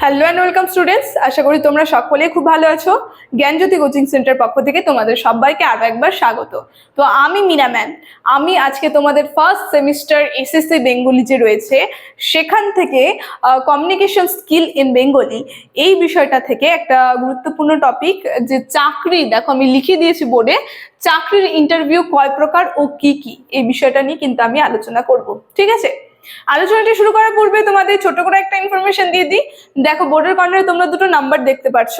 Hello and welcome students, আশা করি তোমরা সকলেই খুব ভালো আছো। জ্ঞানজ্যোতি কোচিং সেন্টার পক্ষ থেকে তোমাদের সবাইকে আরো একবার স্বাগত। তো আমি মীনা ম্যাম, আমি আজকে তোমাদের ফার্স্ট সেমিস্টার এসএসসি বেঙ্গলি যে রয়েছে সেখান থেকে কমিউনিকেশন স্কিল ইন বেঙ্গলি এই বিষয়টা থেকে একটা গুরুত্বপূর্ণ টপিক যে চাকরি, দেখো আমি লিখে দিয়েছি বোর্ডে, চাকরির ইন্টারভিউ কয় প্রকার ও কি কি, এই বিষয়টা নিয়ে কিন্তু আমি আলোচনা করব। ঠিক আছে, আলোচনাটি শুরু করার পূর্বে তোমাদের ছোট করে একটা ইনফরমেশন দিয়ে দিই। দেখো বোর্ডের কর্নারে তোমরা দুটো নাম্বার দেখতে পাচ্ছ,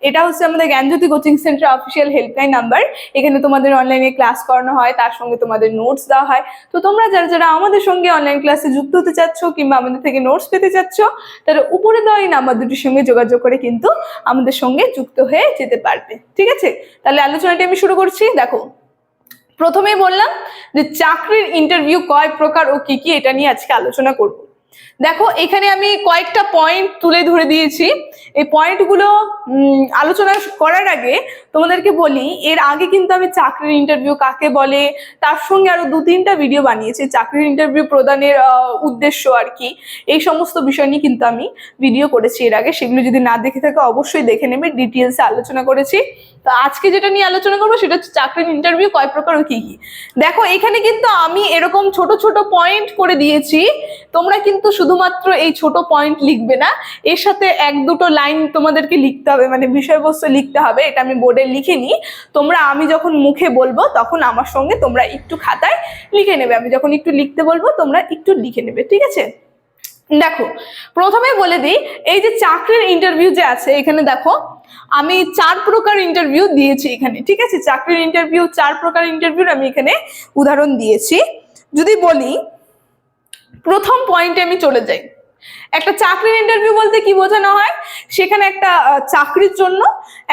এটা হচ্ছে আমাদের Gyanjyoti coaching centre official helpline number. এখানে তোমাদের অনলাইনে ক্লাস করানো হয়, তার সঙ্গে তোমাদের নোটস দেওয়া হয়। তো তোমরা যারা যারা আমাদের সঙ্গে অনলাইন ক্লাসে যুক্ত হতে চাচ্ছ কিংবা আমাদের থেকে নোটস পেতে চাচ্ছ, তারা উপরে দেওয়া এই নাম্বার দুটির সঙ্গে যোগাযোগ করে কিন্তু আমাদের সঙ্গে যুক্ত হয়ে যেতে পারবে। ঠিক আছে, তাহলে আলোচনাটি আমি শুরু করছি। দেখো, প্রথমেই বললাম যে চাকরির ইন্টারভিউ কয় প্রকার ও কি কি, এটা নিয়ে আজকে আলোচনা করব। দেখো, এখানে আমি কয়েকটা পয়েন্ট তুলে ধরে দিয়েছি। এই পয়েন্টগুলো আলোচনা করার আগে তোমাদেরকে বলি, এর আগে কিন্তু আমি চাকরির ইন্টারভিউ কাকে বলে তার সঙ্গে আরো 2-3টা ভিডিও বানিয়েছি। চাকরির ইন্টারভিউ প্রদানের উদ্দেশ্য আর কি, এই সমস্ত বিষয় নিয়ে কিন্তু আমি ভিডিও করেছি এর আগে। সেগুলো যদি না দেখে থাকো অবশ্যই দেখে নেবে, ডিটেলসে আলোচনা করেছি। তো আজকে যেটা নিয়ে আলোচনা করবো সেটা হচ্ছে চাকরির ইন্টারভিউ কয় প্রকার ও কি কি। দেখো, এখানে কিন্তু আমি এরকম ছোট ছোট পয়েন্ট করে দিয়েছি, তোমরা কিন্তু শুধুমাত্র এই ছোট পয়েন্ট লিখবে না, এর সাথে 1-2 লাইন তোমাদেরকে লিখতে হবে, মানে বিষয়বস্তু লিখতে হবে। এটা আমি বোর্ডে লিখে নিই, তোমরা আমি যখন মুখে বলবো তখন আমার সঙ্গে তোমরা একটু খাতায় লিখে নেবে। আমি যখন একটু লিখতে বলবো তোমরা একটু লিখে নেবে, ঠিক আছে? দেখো, প্রথমে বলে দিই, এই যে চাকরির ইন্টারভিউ যে আছে এখানে দেখো আমি 4 প্রকার ইন্টারভিউ দিয়েছি এখানে। ঠিক আছে, চাকরির ইন্টারভিউ 4 প্রকার ইন্টারভিউর আমি এখানে উদাহরণ দিয়েছি। যদি বলি প্রথম পয়েন্টে আমি চলে যাই, একটা চাকরির ইন্টারভিউ বলতে কি বোঝানো হয়, সেখানে একটা চাকরির জন্য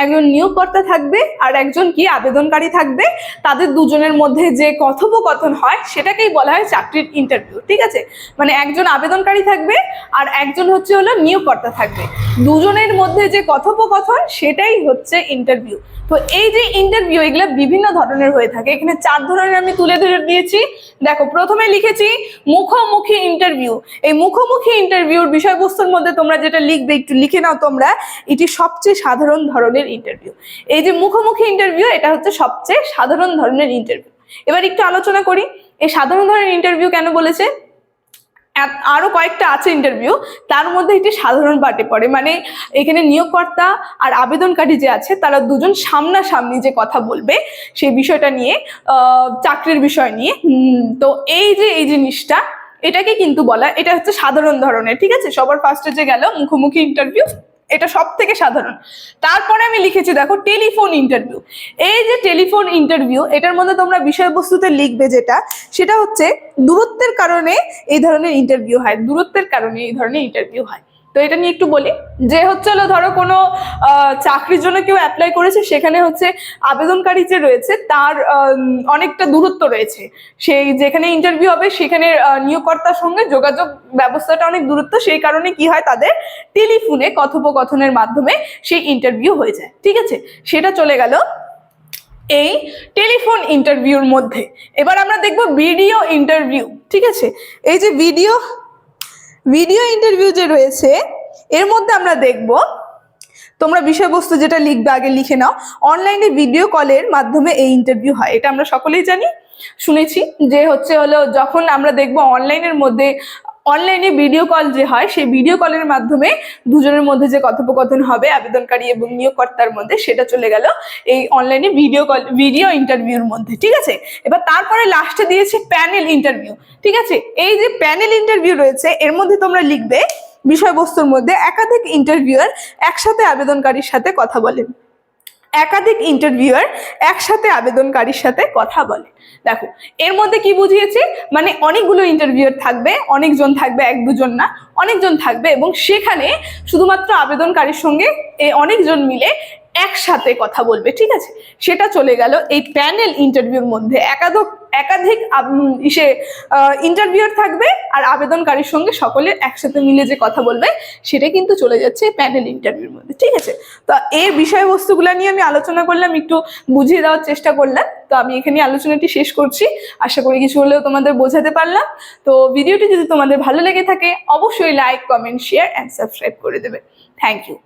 একজন নিয়োগকর্তা থাকবে আর একজন কি আবেদনকারী থাকবে, তাদের দুজনের মধ্যে যে কথোপকথন হয় সেটাকেই বলা হয় চাকরির ইন্টারভিউ। ঠিক আছে, মানে একজন আবেদনকারী থাকবে আর একজন হচ্ছে হলো নিয়োগকর্তা থাকবে, দুজনের মধ্যে যে কথোপকথন সেটাই হচ্ছে ইন্টারভিউ। তো এই যে ইন্টারভিউ, এগুলো বিভিন্ন ধরনের হয়ে থাকে। এখানে 4 ধরনের আমি তুলে ধরে দিয়েছি। দেখো, প্রথমে লিখেছি মুখোমুখি ইন্টারভিউ। এই মুখোমুখি ইন্টারভিউর বিষয়বস্তুর মধ্যে তোমরা যেটা লিখবে একটু লিখে নাও তোমরা, এটি সবচেয়ে সাধারণ ধরনের ইন্টারভিউ। এই যে মুখোমুখি ইন্টারভিউ, এটা হচ্ছে সবচেয়ে সাধারণ ধরনের ইন্টারভিউ। এবার একটু আলোচনা করি, এই সাধারণ ধরনের ইন্টারভিউ কেন বলেছে। আরো কয়েকটা আছে ইন্টারভিউ, তার মধ্যে একটি সাধারণ পার্টে পড়ে, মানে এখানে নিয়োগকর্তা আর আবেদনকারী যে আছে তারা দুজন সামনাসামনি যে কথা বলবে সেই বিষয়টা নিয়ে, চাকরির বিষয় নিয়ে। তো এই যে এই জিনিসটা, এটাকে কিন্তু বলা, এটা হচ্ছে সাধারণ ধরনের। ঠিক আছে, সবার ফার্স্টে যে গেল মুখোমুখি ইন্টারভিউ, এটা সব থেকে সাধারণ। তারপরে আমি লিখেছি দেখো টেলিফোন ইন্টারভিউ। এই যে টেলিফোন ইন্টারভিউ, এটার মধ্যে তোমরা বিষয়বস্তুতে লিখবে যেটা, সেটা হচ্ছে দূরত্বের কারণে এই ধরনের ইন্টারভিউ হয়, দূরত্বের কারণে এই ধরনের ইন্টারভিউ হয়। তো এটা নিয়ে একটু বলি, যে হচ্ছে হলো ধরো কোনো চাকরির জন্য কেউ অ্যাপ্লাই করেছে, সেখানে হচ্ছে আবেদনকারী যে রয়েছে তার অনেকটা দূরত্ব রয়েছে, সেই যেখানে ইন্টারভিউ হবে সেখানে নিয়োগকর্তার সঙ্গে যোগাযোগ ব্যবস্থাটা অনেক দূরত্ব, সেই কারণে কি হয়, তাদের টেলিফোনে কথোপকথনের মাধ্যমে সেই ইন্টারভিউ হয়ে যায়। ঠিক আছে, সেটা চলে গেল এই টেলিফোন ইন্টারভিউর মধ্যে। এবার আমরা দেখব ভিডিও ইন্টারভিউ। ঠিক আছে, এই যে ভিডিও ইন্টারভিউ যে রয়েছে এর মধ্যে আমরা দেখব, তোমরা বিষয়বস্তু যেটা লিখবে আগে লিখে নাও, অনলাইনে ভিডিও কলের মাধ্যমে এই ইন্টারভিউ হয়। এটা আমরা সকলেই জানি, শুনেছি যে হচ্ছে হলো যখন আমরা দেখব অনলাইনের মধ্যে, অনলাইনে ভিডিও কল যে হয় সেই ভিডিও কলের মাধ্যমে দুজনের মধ্যে যে কথোপকথন হবে আবেদনকারী এবং নিয়োগকর্তার মধ্যে, সেটা চলে গেল এই অনলাইনে ভিডিও ইন্টারভিউর মধ্যে। ঠিক আছে, এবার তারপরে লাস্টে দিয়েছে প্যানেল ইন্টারভিউ। ঠিক আছে, এই যে প্যানেল ইন্টারভিউ রয়েছে এর মধ্যে তোমরা লিখবে বিষয়বস্তুর মধ্যে একাধিক ইন্টারভিউয়ার একসাথে আবেদনকারীর সাথে কথা বলেন, একাধিক ইন্টারভিউয়ার একসাথে আবেদনকারীর সাথে কথা বলে। দেখো, এর মধ্যে কি বুঝিয়েছি, মানে অনেকগুলো ইন্টারভিউয়ার থাকবে, অনেকজন থাকবে, 1-2 জন না, অনেকজন থাকবে, এবং সেখানে শুধুমাত্র আবেদনকারীর সঙ্গে এই অনেকজন মিলে একসাথে কথা বলবে, ঠিক আছে? সেটা চলে গেল এই প্যানেল ইন্টারভিউর মধ্যে। একাধিক ইন্টারভিউয়ার থাকবে আর আবেদনকারীর সঙ্গে সকলে একসাথে মিলে যে কথা বলবে সেটা কিন্তু চলে যাচ্ছে প্যানেল ইন্টারভিউর মধ্যে, ঠিক আছে? তো এই বিষয়বস্তুগুলো নিয়ে আমি আলোচনা করলাম, একটু বুঝিয়ে দেওয়ার চেষ্টা করলাম। তো আমি এখানে আলোচনাটি শেষ করছি। আশা করি কিছু হলেও তোমাদের বোঝাতে পারলাম। তো ভিডিওটি যদি তোমাদের ভালো লেগে থাকে অবশ্যই like, comment, share and subscribe করে দেবে। Thank you.